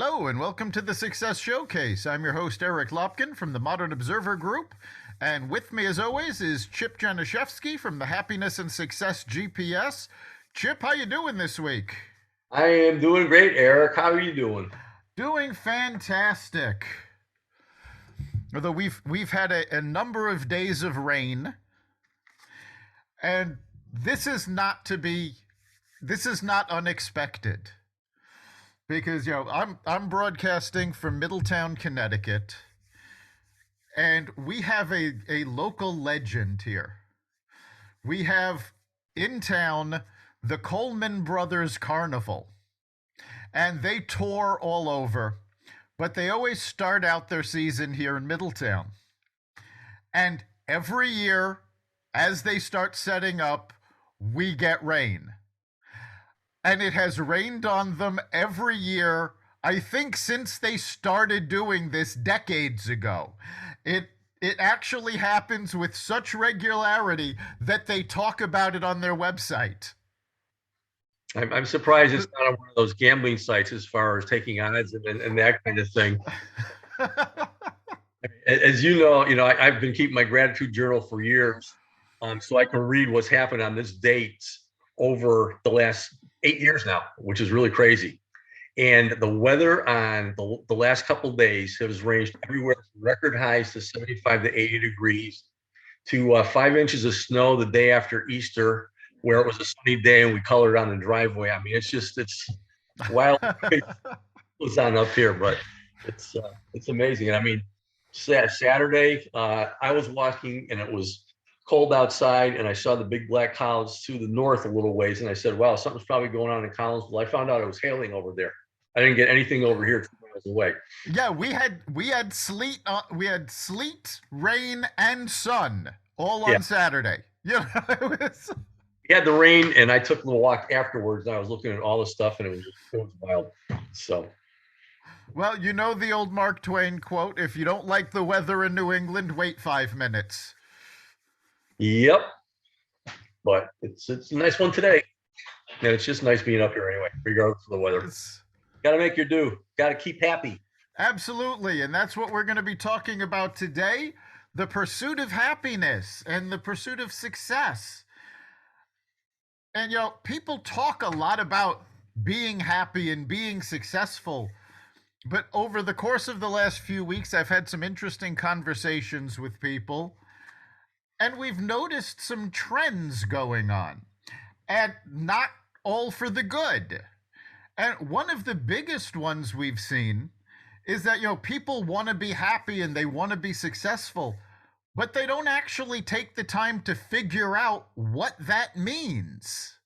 Hello and welcome to the Success Showcase. I'm your host Eric Lopkin from the Modern Observer Group, and with me as always is Chip Janiszewski from the Happiness and Success GPS. Chip, how you doing this week? I am doing great, Eric. How are you doing? Doing fantastic. Although we've had a number of days of rain, and this is not unexpected. Because I'm broadcasting from Middletown, Connecticut, and we have a local legend here. We have in town the Coleman Brothers Carnival, and they tour all over, but they always start out their season here in Middletown. And every year, as they start setting up, we get rain. And it has rained on them every year, I think, since they started doing this decades ago. It actually happens with such regularity that they talk about it on their website. I'm surprised it's not on one of those gambling sites as far as taking odds and that kind of thing. As I've been keeping my gratitude journal for years, so I can read what's happened on this date over the last 8 years now, which is really crazy. And the weather on the last couple of days has ranged everywhere from record highs to 75 to 80 degrees to 5 inches of snow the day after Easter, where it was a sunny day and we colored on the driveway. I mean, it's wild. It's on up here, but it's amazing. And I mean, Saturday, I was walking and it was cold outside, and I saw the big black clouds to the north a little ways, and I said, wow, something's probably going on in Collinsville. I found out it was hailing over there. I didn't get anything over here 2 miles away. Yeah, we had sleet, rain, and sun all on Saturday. We had the rain, and I took the walk afterwards, and I was looking at all the stuff, and it was wild. So, well, you know the old Mark Twain quote: "If you don't like the weather in New England, wait 5 minutes." Yep. But it's a nice one today. And it's just nice being up here anyway, regardless of the weather. Got to make your due. Got to keep happy. Absolutely. And that's what we're going to be talking about today: the pursuit of happiness and the pursuit of success. And, people talk a lot about being happy and being successful. But over the course of the last few weeks, I've had some interesting conversations with people. And we've noticed some trends going on, and not all for the good. And one of the biggest ones we've seen is that, people want to be happy and they want to be successful, but they don't actually take the time to figure out what that means.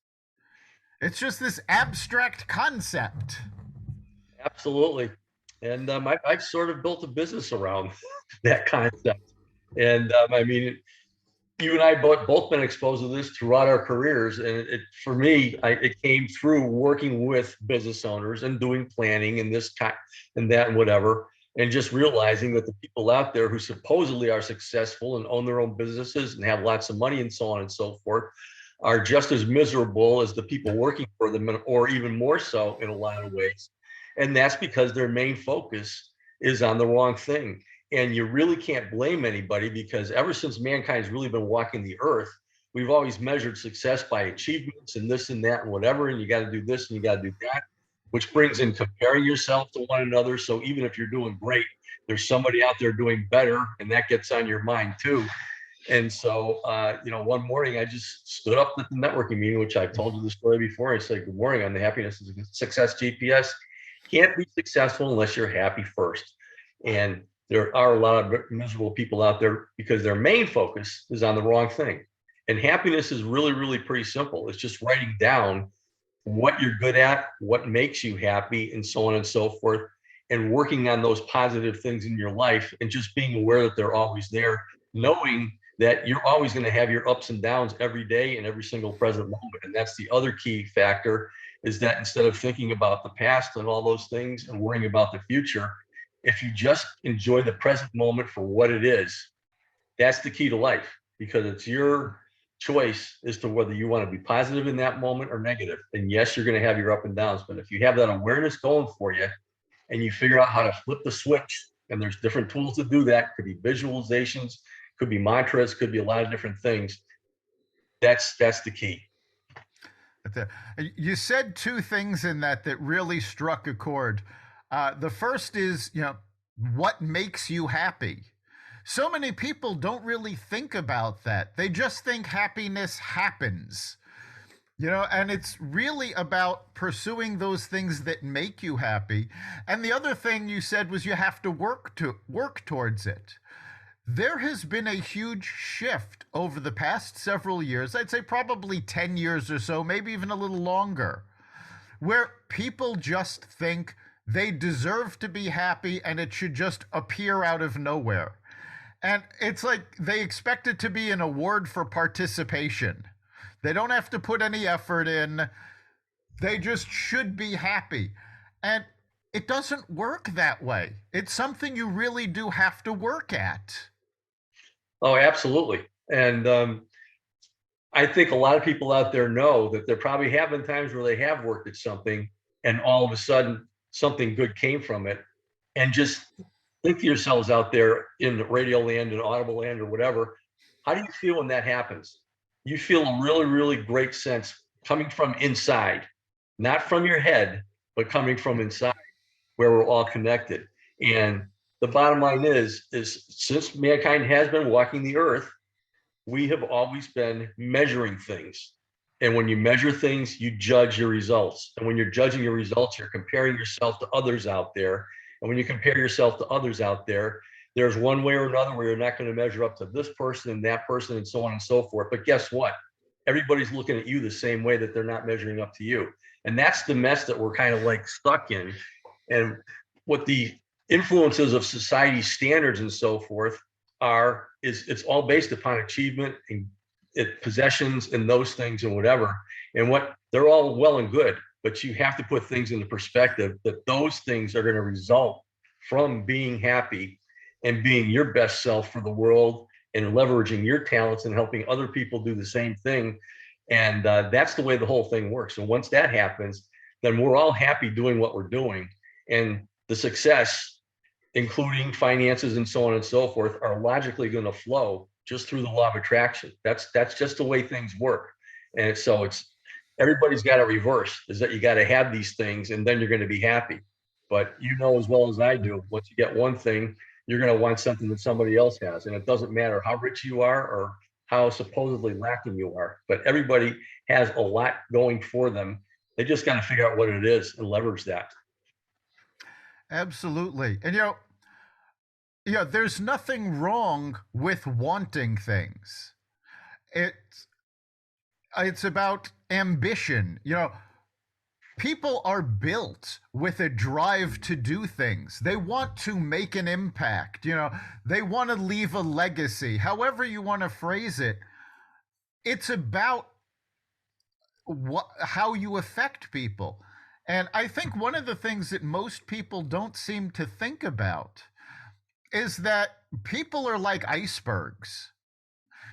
It's just this abstract concept. Absolutely. And I've sort of built a business around that concept. And I mean, you and I both been exposed to this throughout our careers, and for me, it came through working with business owners and doing planning and this kind and that and whatever, and just realizing that the people out there who supposedly are successful and own their own businesses and have lots of money and so on and so forth are just as miserable as the people working for them, or even more so in a lot of ways. And that's because their main focus is on the wrong thing. And you really can't blame anybody, because ever since mankind's really been walking the earth, we've always measured success by achievements and this and that and whatever. And you got to do this and you got to do that, which brings in comparing yourself to one another. So even if you're doing great, there's somebody out there doing better, and that gets on your mind too. And so, one morning I just stood up at the networking meeting, which I've told you the story before. I said, good morning, I'm the Happiness and Success GPS. Can't be successful unless you're happy first. And there are a lot of miserable people out there because their main focus is on the wrong thing. And happiness is really, really pretty simple. It's just writing down what you're good at, what makes you happy, and so on and so forth, and working on those positive things in your life, and just being aware that they're always there, knowing that you're always going to have your ups and downs every day and every single present moment. And that's the other key factor, is that instead of thinking about the past and all those things and worrying about the future, if you just enjoy the present moment for what it is, that's the key to life, because it's your choice as to whether you want to be positive in that moment or negative. And yes, you're going to have your up and downs, but if you have that awareness going for you, and you figure out how to flip the switch. And there's different tools to do that. Could be visualizations, could be mantras, could be a lot of different things. That's the key. You said two things in that really struck a chord. The first is, what makes you happy? So many people don't really think about that. They just think happiness happens. And it's really about pursuing those things that make you happy. And the other thing you said was you have to work towards it. There has been a huge shift over the past several years. I'd say probably 10 years or so, maybe even a little longer, where people just think they deserve to be happy and it should just appear out of nowhere. And it's like they expect it to be an award for participation. They don't have to put any effort in. They just should be happy. And it doesn't work that way. It's something you really do have to work at. Oh, absolutely. And I think a lot of people out there know that there probably have been times where they have worked at something and all of a sudden something good came from it. And just think to yourselves out there in the radio land and audible land or whatever, how do you feel when that happens? You feel a really, really great sense coming from inside, not from your head, but coming from inside where we're all connected. And the bottom line is since mankind has been walking the earth, we have always been measuring things. And when you measure things, you judge your results. And when you're judging your results, you're comparing yourself to others out there. And when you compare yourself to others out there, there's one way or another where you're not going to measure up to this person and that person and so on and so forth. But guess what? Everybody's looking at you the same way that they're not measuring up to you. And that's the mess that we're kind of like stuck in. And what the influences of society standards and so forth are, is it's all based upon achievement and possessions and those things and whatever. And what they're all well and good, but you have to put things into perspective that those things are going to result from being happy and being your best self for the world and leveraging your talents and helping other people do the same thing. And that's the way the whole thing works. And once that happens, then we're all happy doing what we're doing. And the success, including finances and so on and so forth, are logically going to flow just through the law of attraction. That's just the way things work. And so it's everybody's got to reverse, is that you got to have these things and then you're going to be happy. But you know as well as I do, once you get one thing, you're going to want something that somebody else has. And it doesn't matter how rich you are or how supposedly lacking you are, but everybody has a lot going for them. They just got to figure out what it is and leverage that. Absolutely. And there's nothing wrong with wanting things. It's about ambition. People are built with a drive to do things. They want to make an impact. They want to leave a legacy. However you want to phrase it, it's about how you affect people. And I think one of the things that most people don't seem to think about is that people are like icebergs.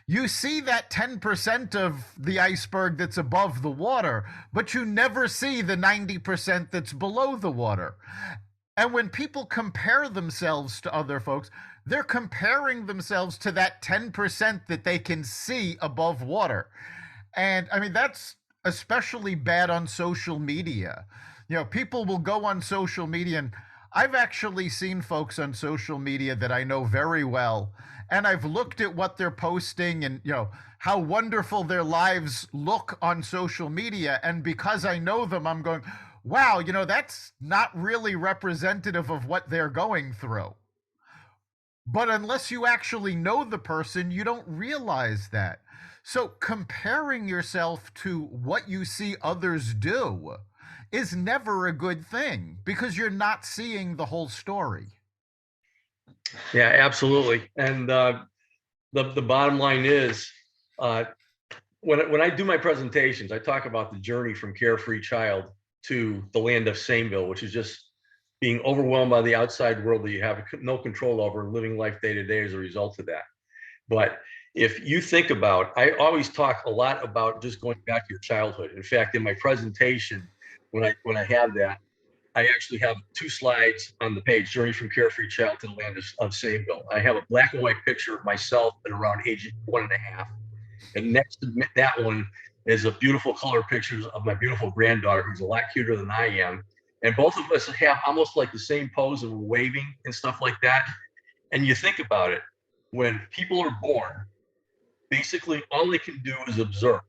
You see that 10% of the iceberg that's above the water, but you never see the 90% that's below the water. And when people compare themselves to other folks, they're comparing themselves to that 10% that they can see above water. And I mean, that's especially bad on social media. People will go on social media, and I've actually seen folks on social media that I know very well, and I've looked at what they're posting and how wonderful their lives look on social media, and because I know them, I'm going, wow, that's not really representative of what they're going through. But unless you actually know the person, you don't realize that. So comparing yourself to what you see others do is never a good thing because you're not seeing the whole story. Yeah, absolutely. And the bottom line is, when I do my presentations, I talk about the journey from carefree child to the land of Sameville, which is just being overwhelmed by the outside world that you have no control over and living life day to day as a result of that. But if you think about, I always talk a lot about just going back to your childhood. In fact, in my presentation, when I have that, I actually have 2 slides on the page, Journey from Carefree Child to the Land of Sayville. I have a black and white picture of myself at around age 1.5. And next to that one is a beautiful color pictures of my beautiful granddaughter, who's a lot cuter than I am. And both of us have almost like the same pose and we're waving and stuff like that. And you think about it, when people are born, basically all they can do is observe.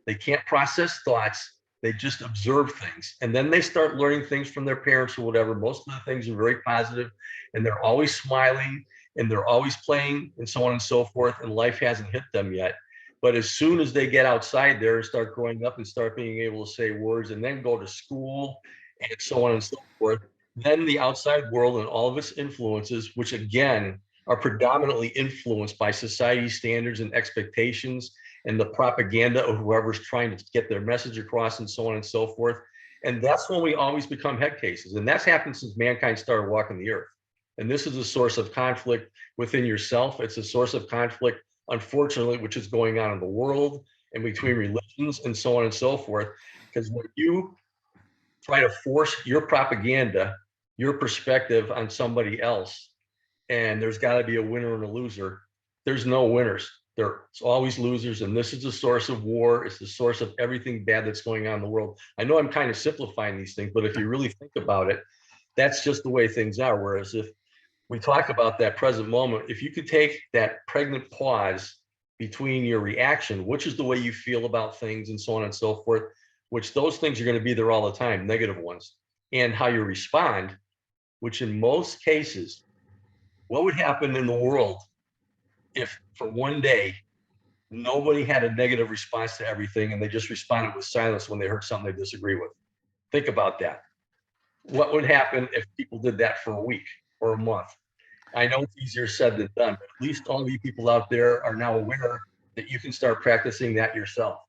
They can't process thoughts. They just observe things. And then they start learning things from their parents or whatever. Most of the things are very positive, and they're always smiling and they're always playing and so on and so forth. And life hasn't hit them yet. But as soon as they get outside there and start growing up and start being able to say words and then go to school and so on and so forth, then the outside world and all of its influences, which again are predominantly influenced by society standards and expectations and the propaganda of whoever's trying to get their message across and so on and so forth. And that's when we always become head cases. And that's happened since mankind started walking the earth. And this is a source of conflict within yourself. It's a source of conflict, unfortunately, which is going on in the world and between religions and so on and so forth. Because when you try to force your propaganda, your perspective on somebody else, and there's got to be a winner and a loser, there's no winners. There's always losers, and this is the source of war. It's the source of everything bad that's going on in the world. I know I'm kind of simplifying these things, but if you really think about it, that's just the way things are. Whereas if we talk about that present moment, if you could take that pregnant pause between your reaction, which is the way you feel about things and so on and so forth, which those things are going to be there all the time, negative ones, and how you respond, which in most cases, what would happen in the world if for one day nobody had a negative response to everything and they just responded with silence when they heard something they disagree with? Think about that. What would happen if people did that for a week or a month? I know it's easier said than done, but at least all of you people out there are now aware that you can start practicing that yourself.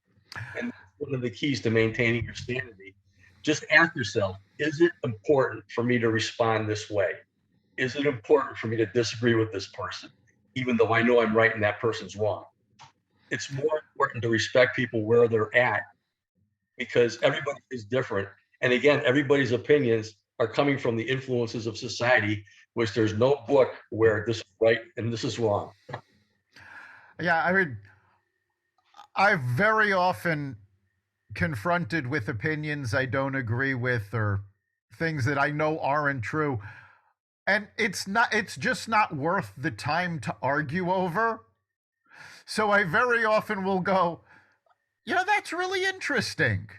And that's one of the keys to maintaining your sanity. Just ask yourself, is it important for me to respond this way? Is it important for me to disagree with this person, even though I know I'm right and that person's wrong? It's more important to respect people where they're at, because everybody is different. And again, everybody's opinions are coming from the influences of society, which there's no book where this is right and this is wrong. Yeah, I mean, I've very often confronted with opinions I don't agree with or things that I know aren't true. And it's just not worth the time to argue over. So I very often will go, that's really interesting.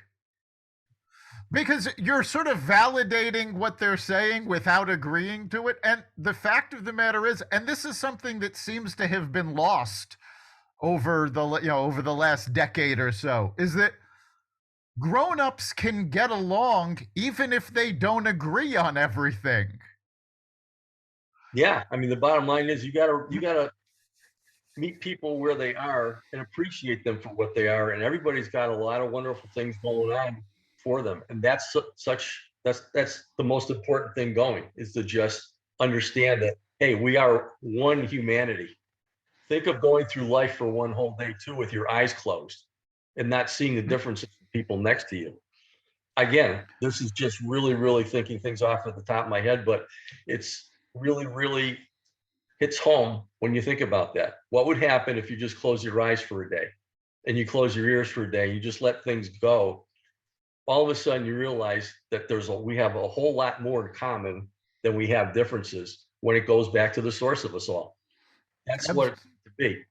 Because you're sort of validating what they're saying without agreeing to it. And the fact of the matter is, and this is something that seems to have been lost over the last decade or so, is that grown-ups can get along even if they don't agree on everything. Yeah, I mean, the bottom line is you gotta meet people where they are and appreciate them for what they are. And everybody's got a lot of wonderful things going on for them, and that's the most important thing going, is to just understand that, hey, we are one humanity. Think of going through life for one whole day too with your eyes closed and not seeing the differences in people next to you. Again, this is just really thinking things off at the top of my head, but it's really hits home when you think about that. What would happen if you just close your eyes for a day and you close your ears for a day, you just let things go? All of a sudden you realize that we have a whole lot more in common than we have differences when it goes back to the source of us all. That's what it's to be.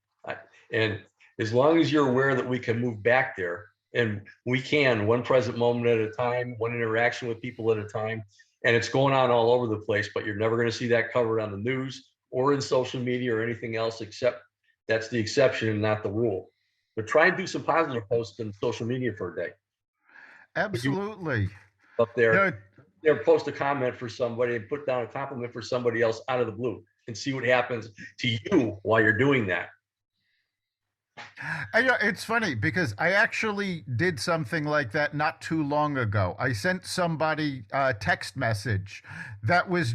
And as long as you're aware that we can move back there, and we can, one present moment at a time, one interaction with people at a time, and it's going on all over the place, but you're never going to see that covered on the news or in social media or anything else, except that's the exception and not the rule. But try and do some positive posts in social media for a day. Absolutely. Up there, post a comment for somebody and put down a compliment for somebody else out of the blue and see what happens to you while you're doing that. It's funny because I actually did something like that not too long ago. I sent somebody a text message that was